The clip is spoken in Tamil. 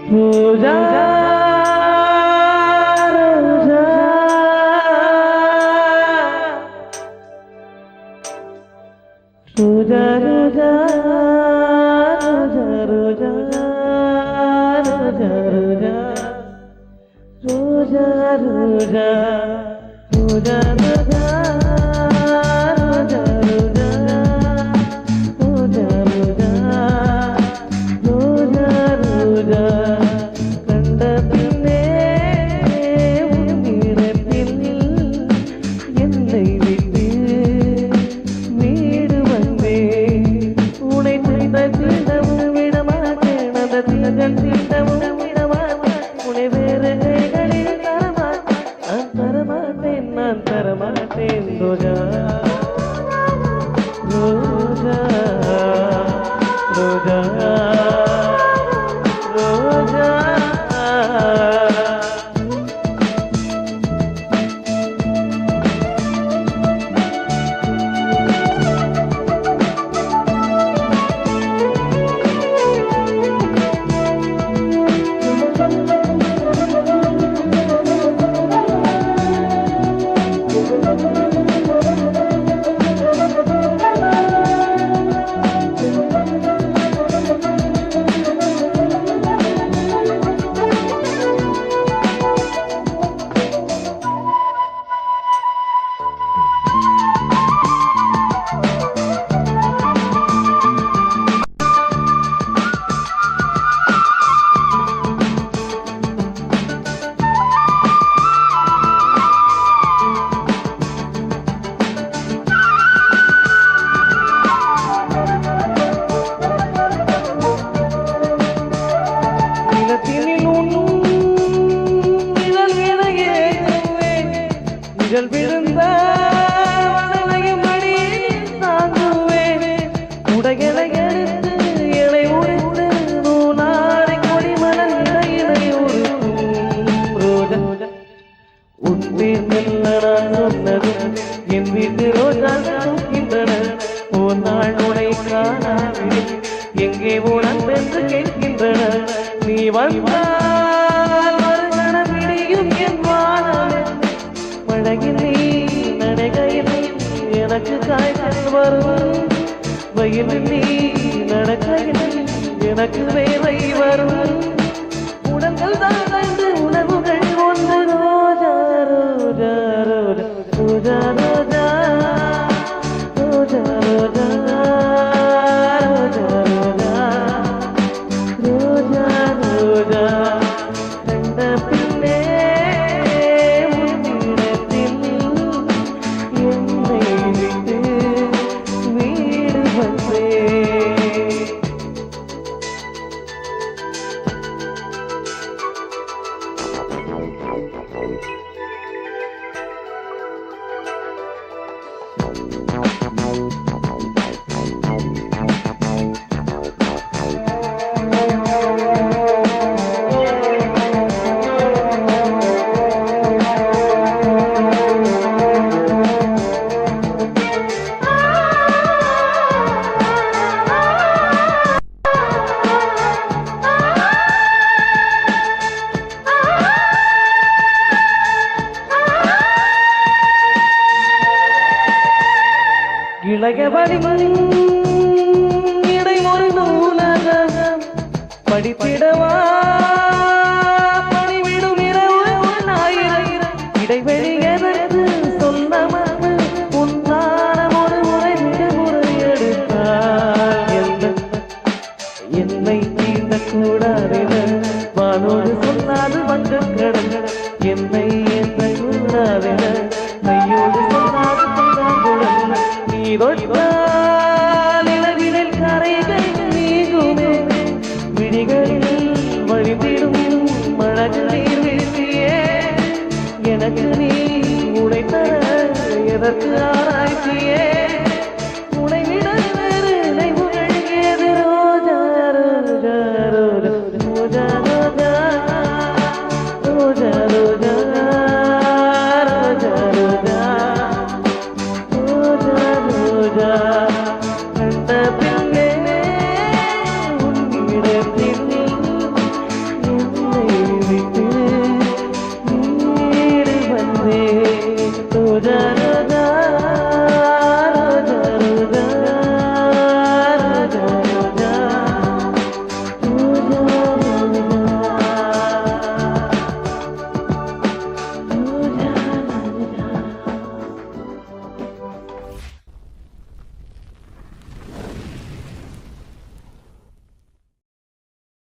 ரோஜா ரோஜா ரோஜா ரோஜா ரோஜா ரோஜா ரோஜா ரோஜா ரோஜா ரோஜா ரோஜா Roja, Roja, Roja, Roja. விழுந்த வளையும் மடியில் தாங்குவேன் உடைகளை எடுத்து இலை உடைத்து நூலாடை கொடிமலர் இடையிலை ரோஜா உன் பேர் மெல்ல நான் சொன்னது என் வீட்டு ரோஜா தூக்கின்றன ஒரு நாள் உடை காணாவில்லை எங்கே உடன் என்று கேட்கின்றன நீ வந்தால் மறுகணம் இடியும் என் வானம் பழகில் நீ நடைகையில் எனக்கு காய்ச்சல் வரும் வயலில் நீ நடக்கையில் எனக்கு வேலை வரும் உடல்கள் தான் ரெண்டு உணவுகள் ஒன்று ரோஜா ரோஜா ரோஜா ரோஜா ரோஜா ரோஜா ரோஜா ரோஜா ரோஜா ரோஜா கண்ட பின்னே இளையவழி இடை ஒரு நூலகம் படித்திடவா பணிவிடும் இரவு ஆயிரம் இடைவெளி எனக்கு சொன்னமது உன்னாரம் ஒரு முறை எடுத்தார் என்னை தீண்டக்கூடாதென வானோடு சொன்னாது வந்து கடந்த என்னை என்ற கூடாதென கையோடு சொன்னாது இளவினில் கரைகள் நீங்குமே விழிகளில் வழிந்திடும் மழகு நீர் வீழ்த்தியே எனக்கு நீ உடைத்தர எதற்கு ஆராய்ச்சியே உடைவிட வேறு நினைவுகள் ஏது ரோஜா ரோஜா ரோஜா ரோஜா ரோஜா ரோஜா ரோஜா ரோஜா ரோஜா கண்ட பின்னே உன்னிடத்தில் ரோஜா